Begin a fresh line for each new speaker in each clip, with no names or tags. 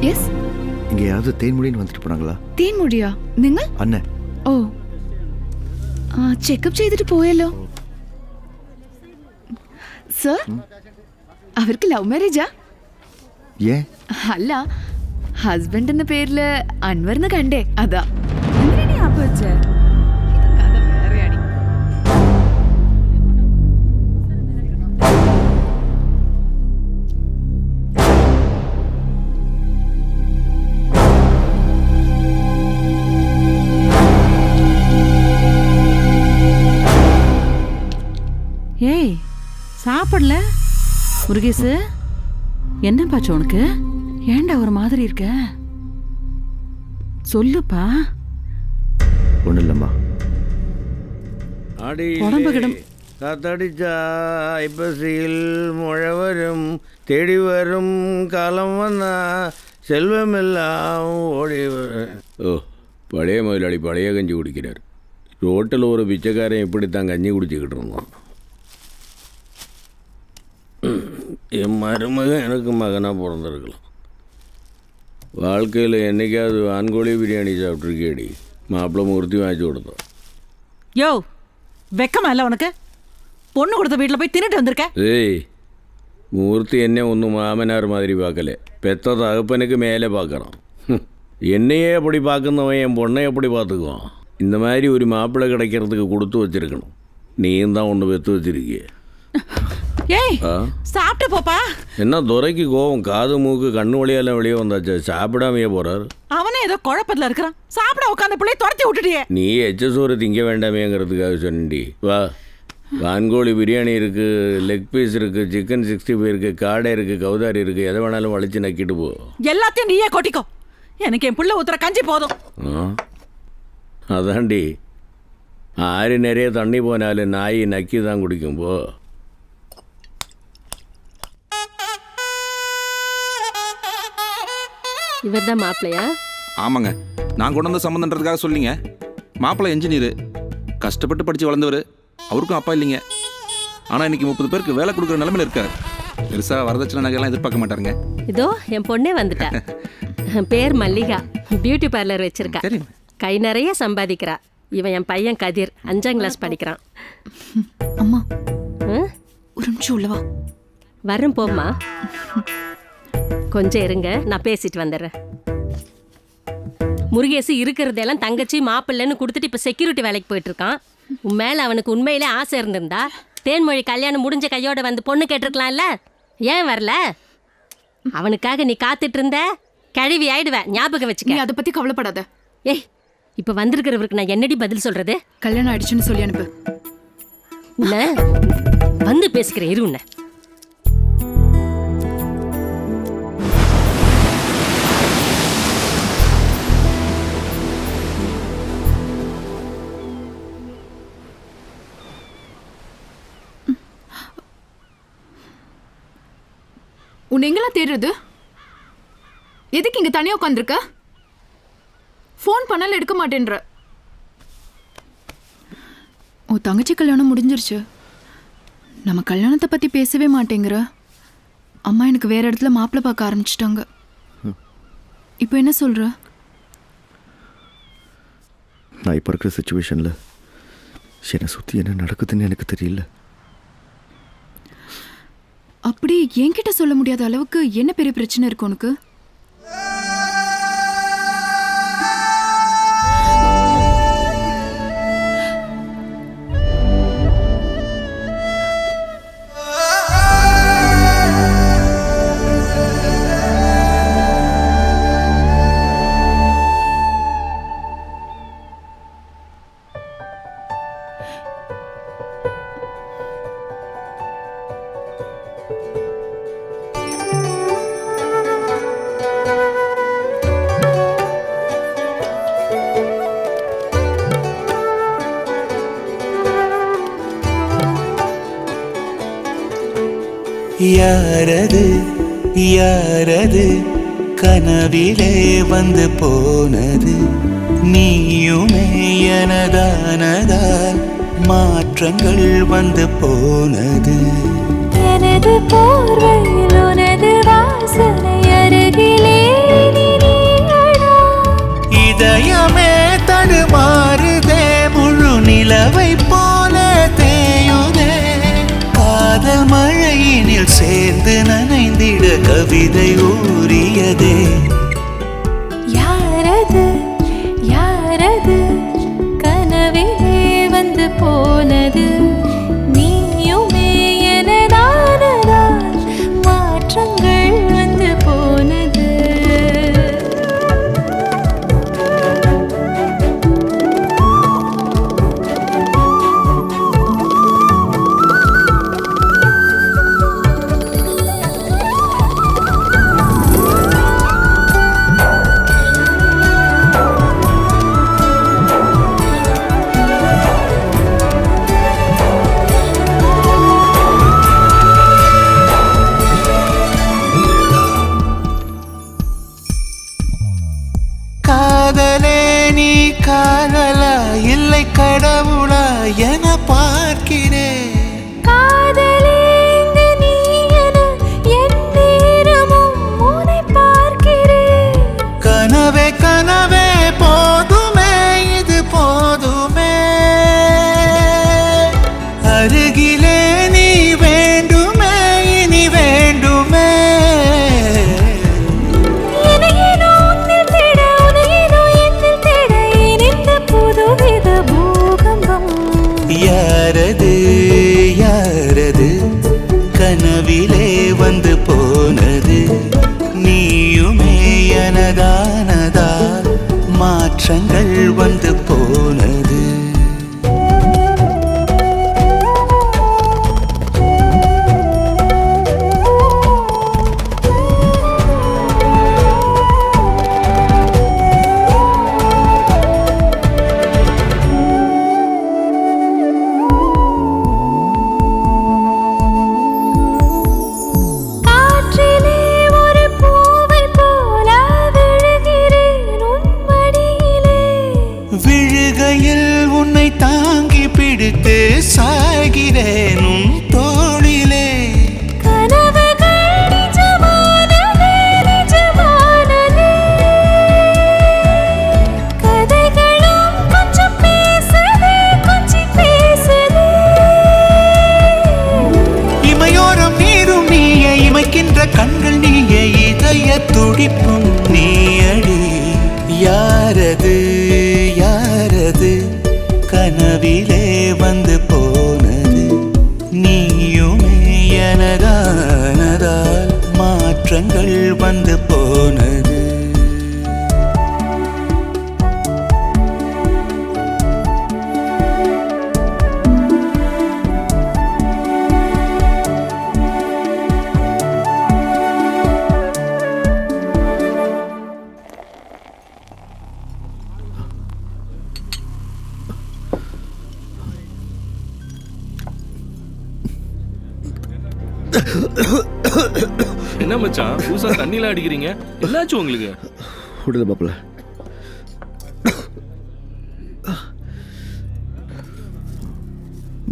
Yes.
இங்க யாராவது தேன்மொழின்னு வந்துட்டு போனாங்களா?
തേൻമൊഴിയാ? നിങ്ങൾ?
അന്നെ.
ഓ, ചെക്കപ്പ് ചെയ്തിട്ട് പോയല്ലോ. സർ, അവർക്ക് ലവ് മാരേജാ?
ഏ?
അല്ല, ഹസ്ബൻഡ് എന്ന പേരില് അൻവറിന് കണ്ടേ, അതാ. എന്തിനാ നീ ആപ്പ് വെച്ചേ? കഥ വേറെയാടി.
ஏய், சாப்பிடல? முருகேசு, என்ன பாச்சு உனக்கு? ஏன்டா ஒரு மாதிரி இருக்க? சொல்லுப்பா.
ஒன்றும் இல்லைம்மா.
உடம்பு கிடம்
காத்தடிச்சா ஐப்பசியில் மழை வரும், தேடி வரும் காலம் வந்தா செல்வமெல்லாம் ஓடி வரும். ஓ, பழைய முதலாளி பழைய கஞ்சி குடிக்கிறார். ரோட்டில் ஒரு பிச்சைக்காரன் இப்படித்தான் கஞ்சி குடிச்சிக்கிட்டு இருந்தான். என் மருமகன் எனக்கு மகனாக பிறந்திருக்கலாம். வாழ்க்கையில் என்றைக்காவது வான்கோழி பிரியாணி சாப்பிட்ருக்கேடி? மாப்பிள்ளை மூர்த்தி வாங்கி கொடுத்தோம்.
யோ, வெக்கமா இல்லை உனக்கு? பொண்ணு கொடுத்த வீட்டில் போய் தின்னுட்டு வந்திருக்க.
ஏய், மூர்த்தி என்ன ஒன்றும் மாமனார் மாதிரி பார்க்கல, பெத்த தகப்பனுக்கு மேலே பார்க்குறான். என்னையே அப்படி பார்ക്കുന്നவன் என் பொண்ணை எப்படி பார்த்துக்குவான்? இந்த மாதிரி ஒரு மாப்பிள்ளை கிடைக்கிறதுக்கு கொடுத்து வச்சிருக்கணும். நீயும் தான் ஒன்று பெற்று வச்சிருக்கிய.
ஏய், சாப்பிட்டு போப்பா.
என்ன துரைக்கு கோவம்? காது மூக்கு கண்ணு வழியெல்லாம் வெளியே வந்தாச்சு, சாப்பிடாமையே போறாரு.
அவனே ஏதோ குழப்பத்தில் இருக்கிறான். சாப்பிட உட்காந்து பிள்ளைய துரத்தி விட்டுட்டியே.
நீ எச்சசோறு திங்க வேண்டாமேங்கிறதுக்காக சொன்னி. வா, வான்கோழி பிரியாணி இருக்கு, லெக் பீஸ் இருக்கு, சிக்கன் 65 இருக்கு, காடை இருக்கு, கவுதாரி இருக்கு, எதை வேணாலும் வலிச்சு நக்கிட்டு போ.
எல்லாத்தையும் நீயே கொட்டிக்கோ. எனக்கு என் பிள்ளை ஊத்துற கஞ்சி போதும்.
அதாண்டி, ஆறு நிறைய தண்ணி போனாலும் நாய் நக்கி தான் குடிக்கும். போ.
இவர் தான் மாப்பிள்ளையா?
ஆமாங்க, நான் கொண்டு வந்த சம்மந்தன்றதுக்காக சொல்லிங்க. மாப்பிள்ளை என்ஜினியர், கஷ்டப்பட்டு படித்து வளர்ந்தவர். அவருக்கும் அப்பா இல்லைங்க. ஆனால் இன்னைக்கு 30 பேருக்கு வேலை கொடுக்குற நிலைமையில் இருக்கார். பெருசாக வரதட்சணை நகையெல்லாம் எதிர்பார்க்க மாட்டாருங்க.
இதோ என் பொண்ணே வந்துட்டா. பேர் மல்லிகா, பியூட்டி பார்லர் வச்சிருக்கா. கை நிறைய சம்பாதிக்கிறா. இவன் என் பையன் கதிர், 5ஆம் கிளாஸ் படிக்கிறான்.
அம்மா, ஒரு நிமிஷம் உள்ளவா.
வரும் போம்மா. கொஞ்சம் இருங்க, நான் பேசிட்டு வந்துடுறேன். முருகேசு இருக்கிறதெல்லாம் தங்கச்சி மாப்பிள்ளைன்னு கொடுத்துட்டு இப்போ செக்யூரிட்டி வேலைக்கு போயிட்டு இருக்கான். உன் மேலே அவனுக்கு உண்மையிலே ஆசை இருந்திருந்தா தேன்மொழி கல்யாணம் முடிஞ்ச கையோட வந்து பொண்ணு கேட்டிருக்கலாம்ல. ஏன் வரல? அவனுக்காக நீ காத்துட்டு இருந்த, கழுவி ஆயிடுவேன், ஞாபகம் வச்சுக்க.
நீ அதை பத்தி கவலைப்படாத.
ஏய், இப்போ வந்திருக்கிறவருக்கு நான் என்னடி பதில் சொல்றது?
கல்யாணம் ஆயிடுச்சுன்னு சொல்லி அனுப்பு.
உன்னை வந்து பேசிக்கிறேன், இரு. உன்னை
உன்னை எங்கெல்லாம் தேடுறது? எதுக்கு இங்க தனியா உட்காந்துருக்க? ஃபோன் பண்ணாலும் எடுக்க மாட்டேன்ற. ஓ, தங்கச்சி கல்யாணம் முடிஞ்சிருச்சு. நம்ம கல்யாணத்தை பத்தி பேசவே மாட்டேங்கிற. அம்மா எனக்கு வேற இடத்துல மாப்பிள்ளை பார்க்க ஆரம்பிச்சிட்டாங்க. இப்போ என்ன சொல்ற?
நான் இப்போ இருக்கிற சுச்சுவேஷனில் என்னை சுற்றி என்ன நடக்குதுன்னு எனக்கு தெரியல.
அப்படி என்கிட்ட சொல்ல முடியாத அளவுக்கு என்ன பெரிய பிரச்சனை இருக்கு உனக்கு?
யாரது யாரது கனவிலே வந்து போனது, நீயுமே எனதானதால் மாற்றங்கள் வந்து போனது.
எனது போர்வையில் உனது வாசனை அருகிலே
தண்ணியில் சேர்ந்து நனைந்திட கவிதை ஊறியதே.
யாரது யாரது கனவிலே வந்து போனது, நீயுமே எனதானதால் மாற்றங்கள் வந்து போனது.
காதலே நீ காதலா இல்லை கடவுளா என பார்க்கிறேன்.
காதலே இங்கு நீ என என் நேரமும் உன்னை பார்க்கிறேன்.
கனவே கனவே போதுமே இது போதுமே, அருகிலே நீ வேண்டுமே இனி வேண்டுமே.
எனையேனோ உன்னில் தேட, உனையேனோ என்னில் தேட, இனிந்த புதுவித பூகம்பம்.
யாரது யாரது கனவிலே வந்து போனது, நீயுமே எனதானதால் மாற்றங்கள் வந்து போனது.
காற்றிலே ஒரு பூவை போல விழுகிறேன் உன் மடியிலே.
விழுகையில் உன்னை தாங்கி பிடித்து சாய்கிறேன் உன் தோளிலே.
கனவுகள் நிஜமானதே நிஜமானதே, கதைகளும் கொஞ்சம் பேசுதே கொஞ்சம் பேசுதே.
இமையோரம் நீரும் நீயே, இமைக்கின்ற கண்கள் நீயே, இதய துடிப்பும் நீயடி. யாரது யாரது கனவிலே வந்து போனது, நீயுமே எனதானதால் மாற்றங்கள் வந்து போனது.
என்ன மச்சான் புதுசா தண்ணிலாம் அடிக்கிறீங்க, என்னாச்சு உங்களுக்கு?
விடுதலை மாப்பிள்ள.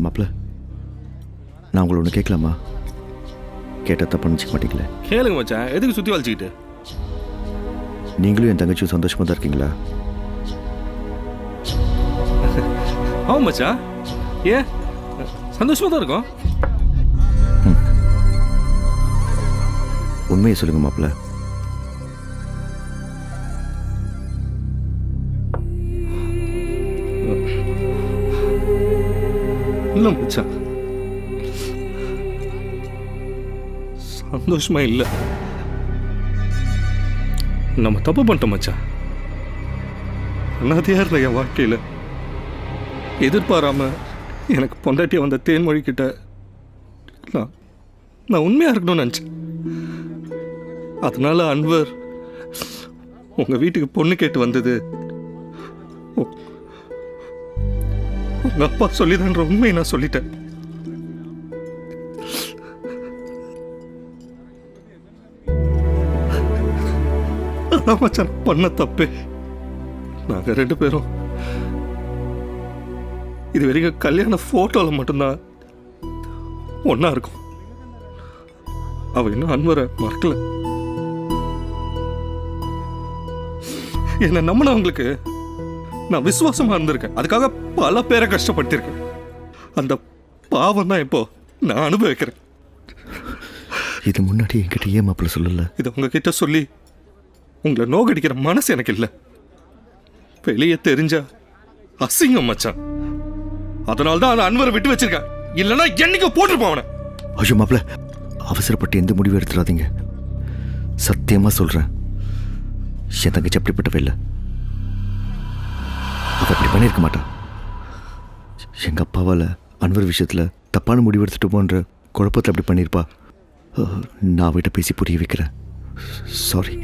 மாப்பிள்ள, நான் உங்களை ஒன்று கேட்கலாமா? கேட்டால் தப்பு நினச்சிக்க மாட்டீங்களே?
கேளுங்க மச்சான், எதுக்கு சுத்தி வலிச்சுக்கிட்டு?
நீங்களும் என் தங்கச்சியும் சந்தோஷமாக தான் இருக்கீங்களா?
ஆமா மச்சான், ஏன் சந்தோஷமா தான் இருக்கும்.
உண்மையை சொல்லுங்க மாப்பிள்ள.
இல்ல மச்சான், சந்தோஷமா இல்ல. நம்ம தப்பு பண்ணிட்டோம் மச்சான். அனாதையா இருந்த என் வாழ்க்கையில எதிர்பாராம எனக்கு பொண்டாட்டிய வந்த தேன்மொழி கிட்ட நான் உண்மையா இருக்கணும்னு நினைச்சேன். அதனால அன்வர் உங்க வீட்டுக்கு பொண்ணு கேட்டு வந்தது உங்க அப்பா சொல்லிதான்ற உண்மையை நான் சொல்லிட்டேன். அதான் மச்சான் பண்ண தப்பே. நாங்க 2 பேரும் இது வரைக்கும் கல்யாண போட்டோல மட்டும்தான் ஒன்னா இருக்கும். அவ இன்னும் அன்வரை மறக்கல. என்ன நம்பினவங்களுக்கு நான் விசுவாசமா இருந்திருக்கேன். அதுக்காக பல பேரை கஷ்டப்படுத்திருக்கேன். அந்த பாவம் தான் இப்போ நான் அனுபவிக்கிறேன்.
இது முன்னாடி என்கிட்ட ஏன் மாப்பிள்ள சொல்லல?
இதை உங்ககிட்ட சொல்லி உங்களை நோகடிக்கிற மனசு எனக்கு இல்லை. வெளியே தெரிஞ்சா அசிங்கம் மச்சான். அதனால தான் அந்த அன்வரை விட்டு வச்சிருக்கேன். இல்லைன்னா என்னைக்கு போட்டுருப்பான் அவனை.
ஐயோ மாப்பிள்ள, அவசரப்பட்டு எந்த முடிவு எடுத்துடாதீங்க. சத்தியமா சொல்றேன், என் தங்கச்சி அப்படிப்பட்டவ இல்லை. அவ அப்படி பண்ணியிருக்க மாட்டான். எங்க அப்பாவால் அன்வர் விஷயத்துல தப்பான முடிவு எடுத்துட்டோமோன்ற குழப்பத்தில் அப்படி பண்ணியிருப்பா. நான் அவகிட்ட பேசி புரிய வைக்கிறேன். சாரி.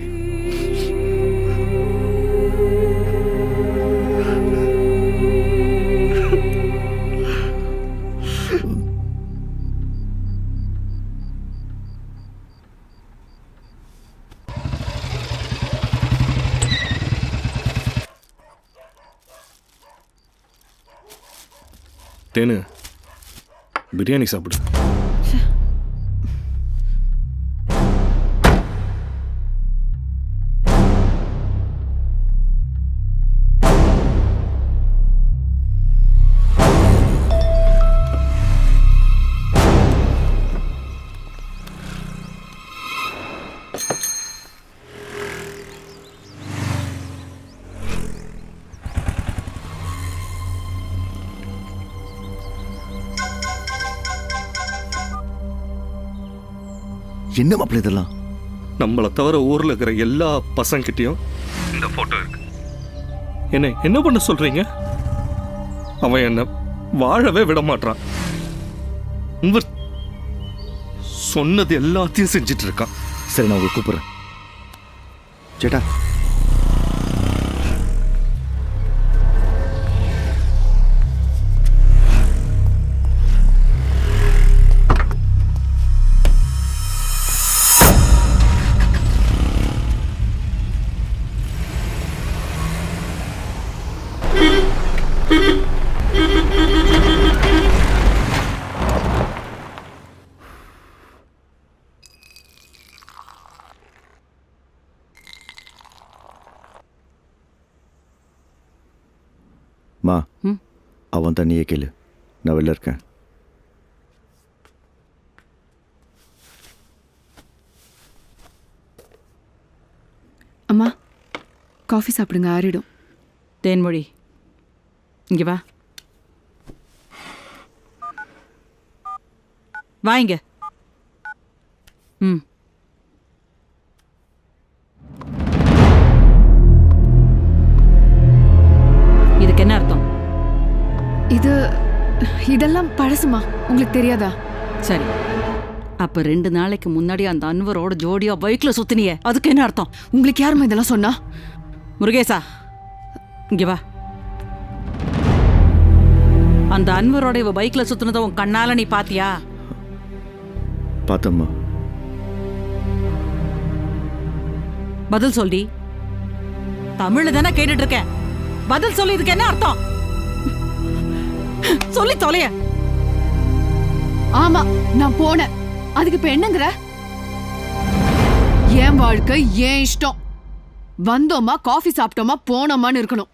தேனு, பிரியாணி சாப்பிடு.
என்ன மாப்பிள்ள இதெல்லாம்?
நம்மளை தவிர ஊர்ல இருக்கிற எல்லா பசங்கிட்டையும் இந்த போட்டோ இருக்கு. என்ன பண்ண சொல்றீங்க? அவன் என்ன வாழவே விட மாட்டான். இவர் சொன்னது எல்லாத்தையும் செஞ்சிட்டு இருக்கான்.
சரி, நான் உங்களுக்கு கூப்பிடுறேன். சேட்டா, மா, அவன் தண்ணியே கேளு, நான் வெளில இருக்கேன்.
அம்மா, காஃபி சாப்பிடுங்க, ஆறிடும்.
தேன்மொழி, இங்க வா. வா இங்க. ம். இதுக்கு என்ன அர்த்தம்?
இதெல்லாம் பழசுமா, உங்களுக்கு தெரியாதா?
சரி, அப்ப 2 நாளைக்கு முன்னாடி அந்த அன்வரோட ஜோடியா பைக்ல சுத்தினியே, அதுக்கு என்ன அர்த்தம்?
உங்களுக்கு யாருமா இதெல்லாம் சொன்னா?
முருகேசா, இங்க வா. அந்த அன்வரோட இவ பைக்ல சுத்தினத உன் கண்ணால நீ பாத்தியா?
பார்த்தம்மா.
பதில் சொல்லி. தமிழ்ல தானே கேட்டுட்டு இருக்கேன். பதில் சொல்லி, இதுக்கு என்ன அர்த்தம்? சொல்லி தொலைய.
ஆமா, நான் போனேன். அதுக்கு இப்ப என்னங்கிற? என் வாழ்க்கை ஏன் இஷ்டம். வந்தோமா, காஃபி சாப்பிட்டோமா, போனோமான்னு இருக்கணும்.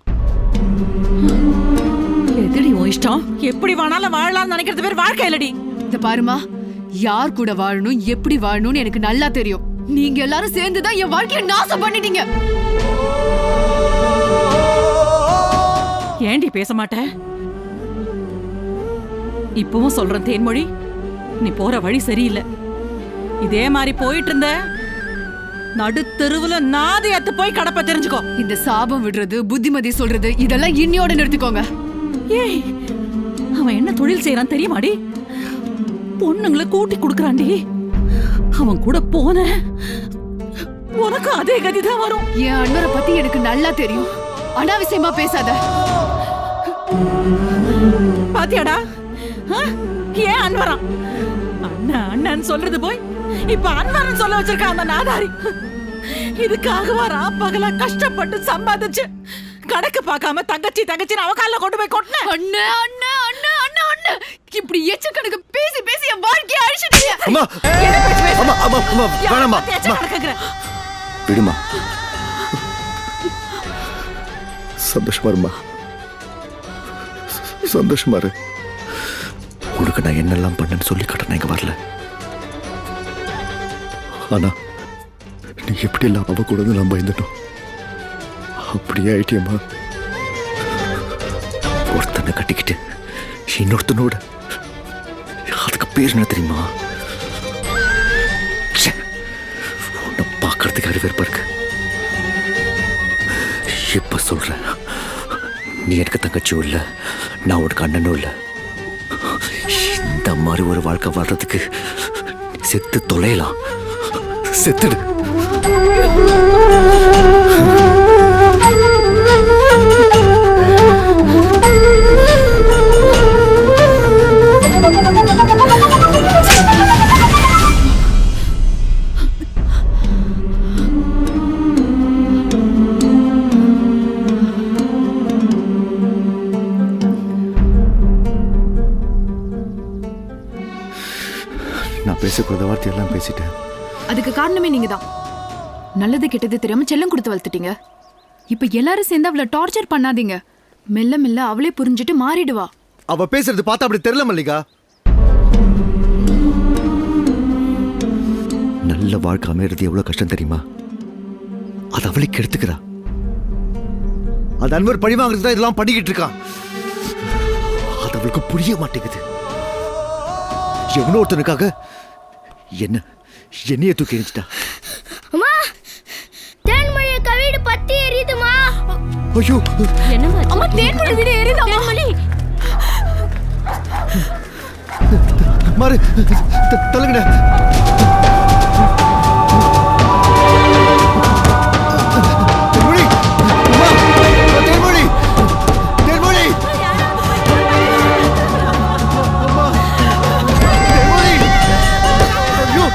எதுடி உன் இஷ்டம்? எப்படி வேணாலும் வாழலாம்னு நினைக்கிறது பேர் வாழ்க்கை இல்லடி.
இத பாருமா, யார் கூட வாழணும், எப்படி வாழணும்னு எனக்கு நல்லா தெரியும். நீங்க எல்லாரும் சேர்ந்துதான் என் வாழ்க்கையை நாசம் பண்ணிட்டீங்க.
ஏண்டி பேச மாட்ட? இப்பவும் சொல்றேன் தேன்மொழி, நீ போற வழி சரியில்லை. இதே மாதிரி போயிட்டு இருந்த நடுத்தெருவுல நாதையத்து போய் கடப்ப தெரிஞ்சுக்கோ.
இந்த சாபம் விடுறது, புத்திமதி சொல்றது, இதெல்லாம் இன்னியோட நிறுத்திக்கோங்க.
ஏய், அவன் என்ன தொழில் செய்யறான் தெரியுமாடி? பொண்ணுங்களை கூட்டி கொடுக்கறான்டி. அவன் கூட போன உனக்கு அதே கதிதான் வரும்.
என் அண்ணரை பத்தி எனக்கு நல்லா தெரியும். அனாவசியமா பேசாத.
பாத்தியாடா, ஏன் அன்வரம் அண்ணன் அண்ணன் சொல்றது போய் இப்ப அன்வரன் சொல்ல வச்சிருக்கான் அந்த நாதாரி. இதுக்காகவா பகலா கஷ்டப்பட்டு சம்பாதிச்சு கணக்கு பார்க்காம தங்கச்சி தங்கச்சி அவ கால கொண்டு போய் கொட்டின.
அண்ணா அண்ணா அண்ணா அண்ணா அண்ணா, இப்படி எச்ச கணக்கு பேசி பேசி என் வாழ்க்கையை அழிச்சிட்டீங்க.
அம்மா அம்மா அம்மா அம்மா, வேணாம்மா. விடுமா, சந்தோஷமா இருமா, சந்தோஷமா இரு. உனக்கு நான் என்னெல்லாம் பண்ணேன்னு சொல்லி காட்ட நான் இங்க வரல. ஆனா நீ எப்படி எல்லாம் அவ கூட நான் பயந்துட்டோம். அப்படியே ஆயிட்டியம்மா. ஒருத்தனை கட்டிக்கிட்டு இன்னொருத்தனோட, அதுக்கு பேர் என்ன தெரியுமா? உன்னை பார்க்கறதுக்கு அறிவேற்பா இருக்கு. இப்ப சொல்றேன், நீ எனக்கு தங்கச்சியும் இல்லை, நான் உனக்கு அண்ணனும் இல்லை. இந்த மாதிரி ஒரு வாழ்க்கை வாழ்றதுக்கு செத்து தொலையலாம். செத்துடு. நான் பேசக்கூடாத வார்த்தையெல்லாம் பேசிட்டேன்.
அதுக்கு காரணமே நீங்க தான். நல்லது கெட்டது தெரியாம செல்லம் கொடுத்து வளர்த்துட்டீங்க. இப்ப எல்லாரும் சேர்ந்து அவளை டார்ச்சர் பண்ணாதீங்க. மெல்ல மெல்ல அவளே புரிஞ்சுட்டு மாறிடுவா.
அவ பேசுறது பார்த்தா அப்படி தெரியல மல்லிகா. நல்ல வாழ்க்கை அமைகிறது எவ்வளவு கஷ்டம் தெரியுமா? அது அவளுக்கு எடுத்துக்கிறா. அது அன்வர் பழி வாங்குறது தான் இதெல்லாம் பண்ணிக்கிட்டு இருக்கான். அது அவளுக்கு புரிய மாட்டேங்குது. எவனோ ஒருத்தனுக்காக என்னைய தூக்கி எரிஞ்சிட்டா.
அம்மா, தேன்மொழி கவிடு பத்தி எரியுதுமா.
ஐயோ,
என்னம்மா?
அம்மா, தேன்மொழி வீடு எரியுதா?
தேன்மொழி,
மாறு, தள்ளுங்கடா. தேன்மொழி, அம்மா, தேன்மொழி, தேன்மொழி, அம்மா, தேன்மொழி, ஐயோ.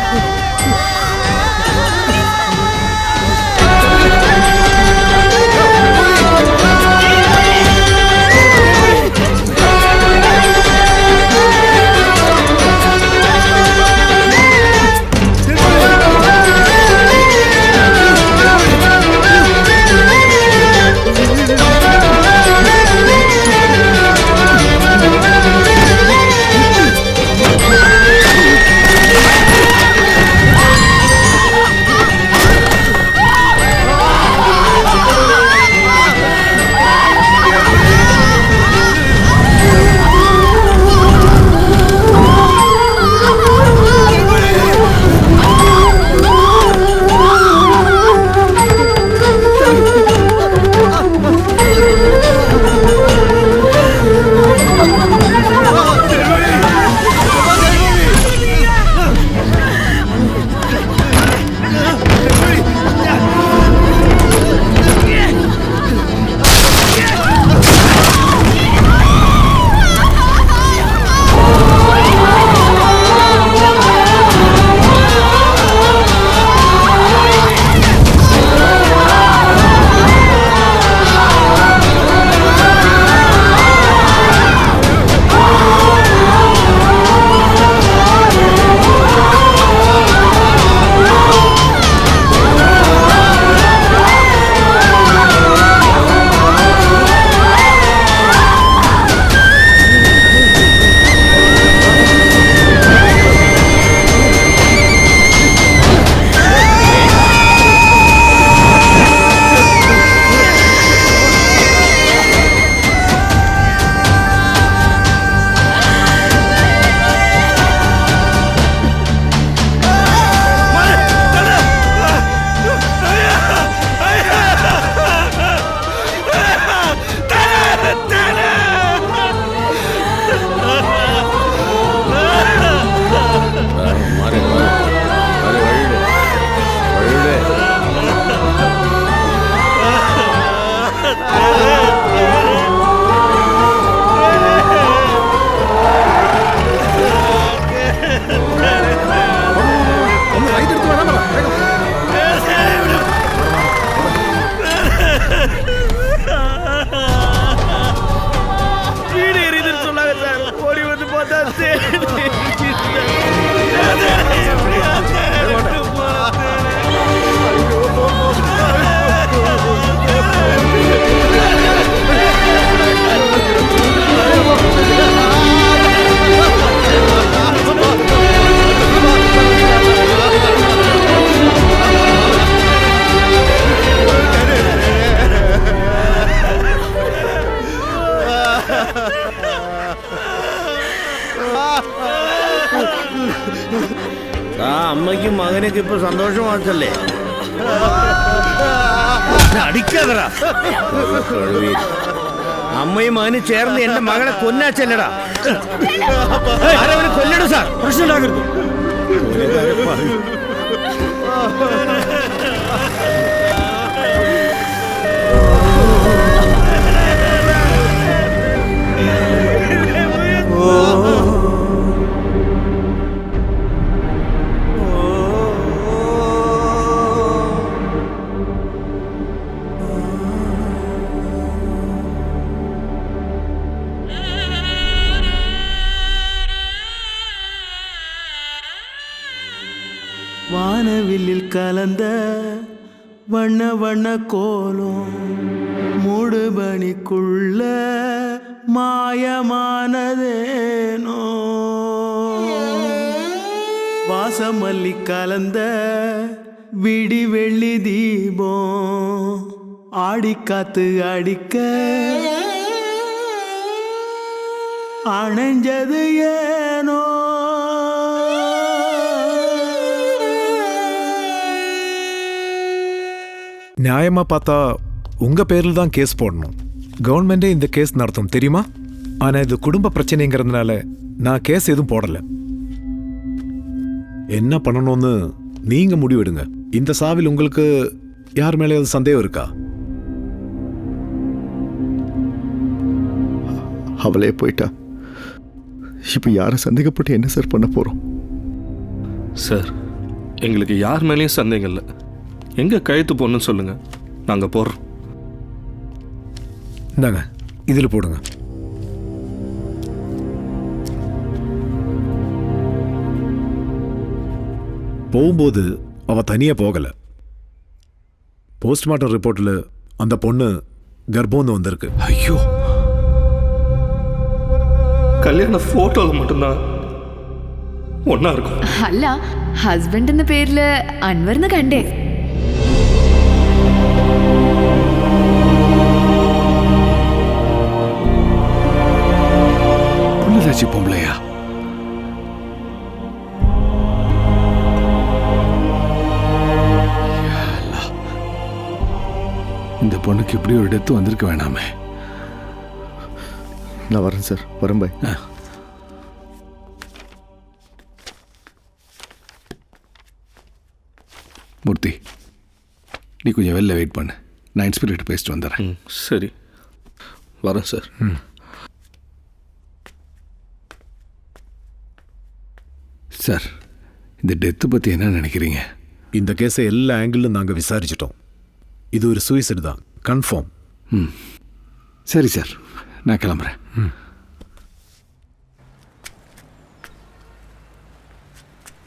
അമ്മേനക്ക് ഇപ്പൊ സന്തോഷമാച്ചല്ലേ? അടിക്കാതടാ. അമ്മയും മകനും ചേർന്ന് എന്റെ മകളെ കൊന്നാച്ചല്ലടാ. ആരവനെ കൊല്ലണം സാർ, പ്രശ്നം ഉണ്ടാകരുത്.
வானவில்லில் கலந்த வண்ண வண்ண கோலம் மூடுபனிக்குள்ள மாயமானதேனோ, வாசமல்லி கலந்த விடி வெள்ளி தீபம் ஆடிக்காத்து அடிக்க அணைஞ்சது ஏனோ.
நியாயமாக பார்த்தா உங்கள் பேரில் தான் கேஸ் போடணும். கவர்மெண்ட்டே இந்த கேஸ் நடத்தும் தெரியுமா? ஆனால் இது குடும்ப பிரச்சனைங்கிறதுனால நான் கேஸ் எதுவும் போடலை. என்ன பண்ணணும்னு நீங்கள் முடிவெடுங்க. இந்த சாவில் உங்களுக்கு யார் மேலே சந்தேகம் இருக்கா?
அவளே போயிட்டா. இப்போ யாரை சந்தேகப்பட்டு என்ன சார் பண்ண போகிறோம்?
சார், எங்களுக்கு யார் மேலேயும் சந்தேகம் இல்லை. எங்கே கழுத்து போடணும்னு சொல்லுங்கள், நாங்கள் போடுறோம்.
இந்தாங்க, இதில் போடுங்க. போகும்போது அவள் தனியாக போகலை. போஸ்ட்மார்ட்டம் ரிப்போர்ட்டில் அந்த பொண்ணு கர்ப்பம்னு வந்திருக்கு.
ஐயோ, கல்யாண ஃபோட்டோவில் மட்டும்தான் ஒன்றா இருக்கும்.
അല്ല, ഹസ്ബൻഡ് എന്ന പേരില് അൻവർന്ന് കണ്ടേ.
புள்ளதாச்சி பொம்பளையா? இந்த பொண்ணுக்கு இப்படி ஒரு டெத்து வந்திருக்க வேணாமே.
நான் வரேன் சார், வரேன் பாய்.
மூர்த்தி, நீ கொஞ்சம் வெளில வெயிட் பண்ணு. நான் இன்ஸ்பெக்டர் பேசிட்டு வந்துடுறேன்.
சரி, வரேன் சார்.
சார், இந்த டெத்து பற்றி என்ன நினைக்கிறீங்க? இந்த கேஸை எல்லா ஆங்கிளும் நாங்கள் விசாரிச்சிட்டோம். இது ஒரு சூசைடு தான், கன்ஃபார்ம். சரி சார், நான் கிளம்புறேன்.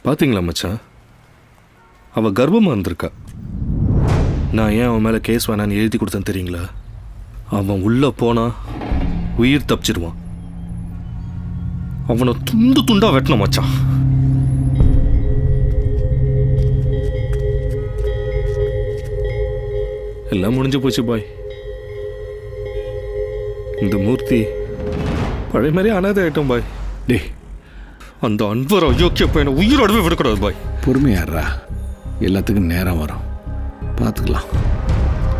பார்த்தீங்களா மச்சான், அவள் கர்ப்பமாக இருந்திருக்கா. நான் ஏன் அவன் மேலே கேஸ் வேணான்னு எழுதி கொடுத்தேன் தெரியுங்களா? அவன் உள்ளே போனா உயிர் தப்பிச்சிடுவான். அவனை துண்டு துண்டா வெட்டணும் மச்சான். எல்லாம் முடிஞ்சு போச்சு பாய். இந்த மூர்த்தி பழைய மாதிரி அனாதை ஆயிட்டோம் பாய்.
டே,
அந்த அன்பர் அயோக்கிய பையனை உயிரோடவே விடக்கூடாது பாய்.
பொறுமையாடுறா, எல்லாத்துக்கும் நேரம் வரும், பார்த்துக்கலாம்.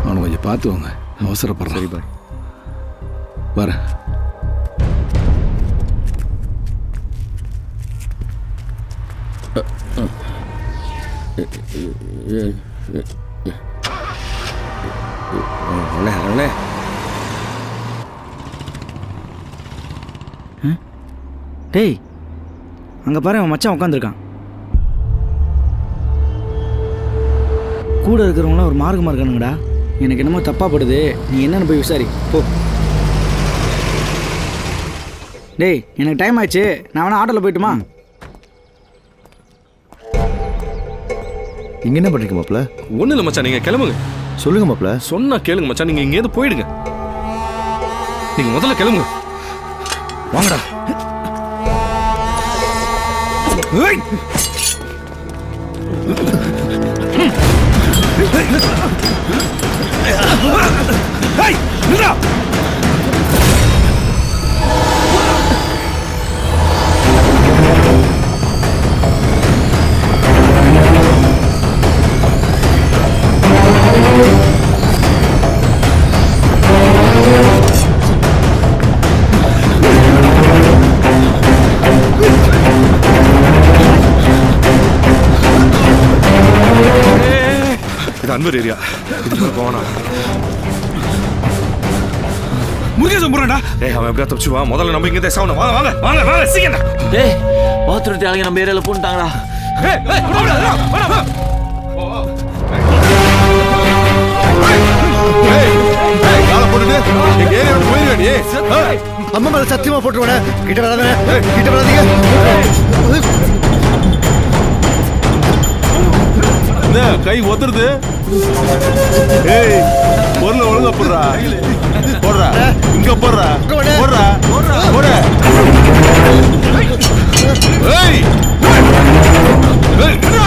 அவனை கொஞ்சம் பார்த்து வாங்க, அவசரப்படுறேன்.
சரி பாய்,
வரேன்.
அண்ணே,
டேய், அங்கே பாரு, அவன் மச்சான் உட்காந்துருக்கான். கூட இருக்கிறவங்களாம் ஒரு மார்க்கமாக இருக்கானுங்கடா. எனக்கு என்னமோ தப்பாக படுது. நீ என்னன்னு போய் விசாரி போ. டேய், எனக்கு டைம் ஆயிடுச்சு, நான் வேணா ஆட்டோவில் போயிட்டுமா?
இங்கே என்ன பண்ணுறீங்க மாப்பிள்ள?
ஒன்றும் இல்லை மச்சான், நீங்கள் கிளம்புங்க.
சொல்லுங்க மாப்பிள்ள.
சொன்னா கேளுங்க மச்சான், நீங்கள் இங்கேருந்து போயிடுங்க. நீங்கள் முதல்ல கிளம்புங்க. வாங்கடா. அன்வர் ஏரியா இதுக்கு போனா முருகேசன் போறடா. ஏய் அவன் எப்படியா தப்பிச்சு வா. முதல்ல நம்ம இங்க தேசம் வாங்க வாங்க வாங்க வாங்க சீக்கிரம்.
டேய் பாத்ரூம் ஆளுங்க நம்ம ஏரியால பூண்டாங்கடா.
ஏய் ஏய் வாடா வாடா.
ஏய் ஏய் கால போடுங்க. எங்க ஏரியா விட்டு போயிடுடி. அம்மா மேல சத்தியமா போட்டுறவனே. கிட்ட வராதே. கிட்ட வராதீங்க.
என்ன கை ஒத்துருது? ஏய் பொருள் ஒழுங்கா போடுறா. போடுறா இங்க போடுறா. போடுறா போடு. ஏய் ஏய் என்னடா?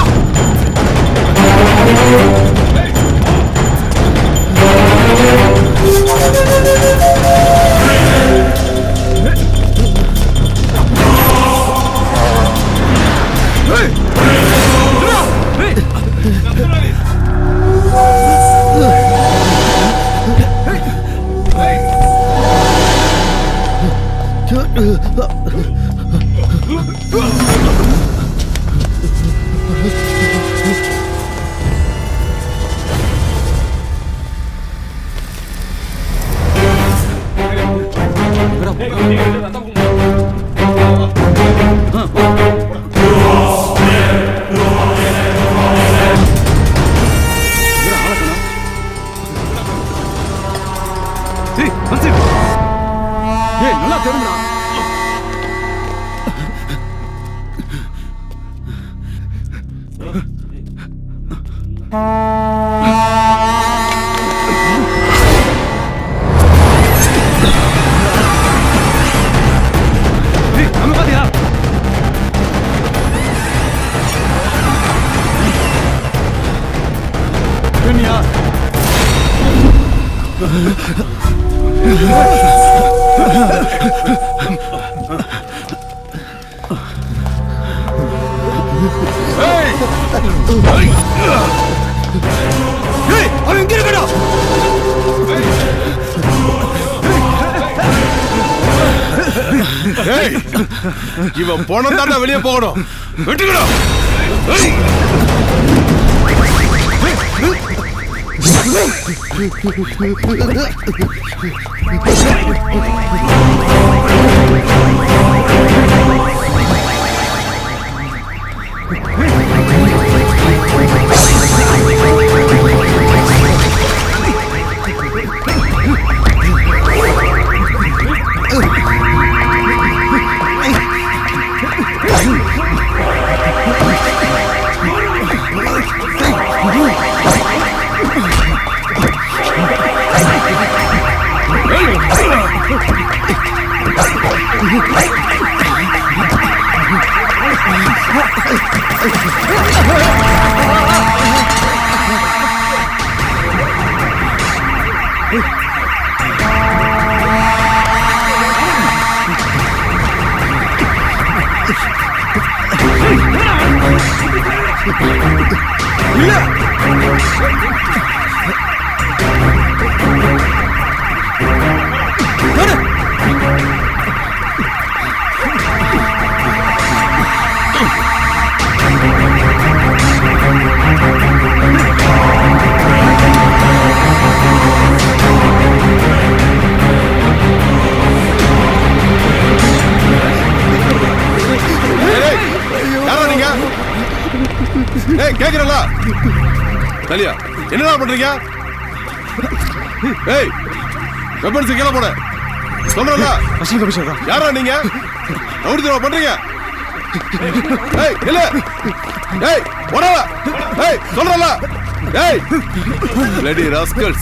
இவன் போன தாண்டா வெளியே போகணும். வெட்டுக்கடா. கேக்குறல கலியா என்னடா பண்றீங்க? ஏய் வெப்பன்ஸ் கீழ போடு. சொல்றல அசல் கபிஷா யாரா நீங்க? ரவுடி பண்றீங்க? ஏய் இல்ல ஏய் வரல ஏய் சொல்றல ஏய் bloody rascals